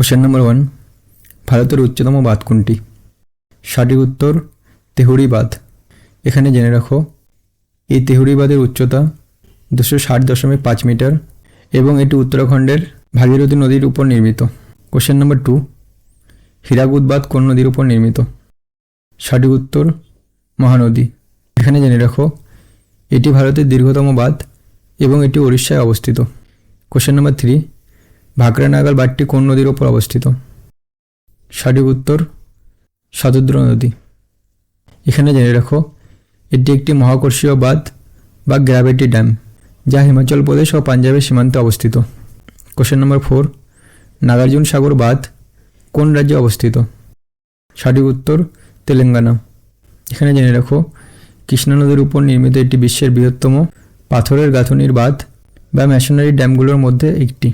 Question number 1, ভারতের উচ্চতম বাঁধ কোনটি? সঠিক উত্তর তেহুরি বাঁধ। এখানে জেনে রাখো এই তেহুরি বাঁধের উচ্চতা 260.5 মিটার এবং এটি উত্তরাখণ্ডের ভাগীরথী নদীর উপর নির্মিত। কোশ্চেন নাম্বার 2, হীরাকুদ বাঁধ কোন নদীর উপর নির্মিত? সঠিক উত্তর মহানদী। এখানে জেনে রাখো এটি ভারতের দীর্ঘতম বাঁধ এবং এটি উড়িষ্যায় অবস্থিত। কোশ্চেন নাম্বার 3, ভাকরা নাগাল বাঁধটি কোন নদীর উপর অবস্থিত? সঠিক উত্তর শতদ্রু নদী। এখানে জেনে রাখো এটি একটি মহাকর্ষীয় বাঁধ বা গ্র্যাভিটি ড্যাম যা হিমাচল প্রদেশ ও পাঞ্জাবের সীমান্তে অবস্থিত। কোশ্চেন নাম্বার 4, নাগার্জুন সাগর বাঁধ কোন রাজ্যে অবস্থিত? সঠিক উত্তর তেলেঙ্গানা। এখানে জেনে রাখো কৃষ্ণা নদীর উপর নির্মিত এটি বিশ্বের বৃহত্তম পাথরের গাঁথুনির বাঁধ বা ম্যাশনারি ড্যামগুলোর মধ্যে একটি।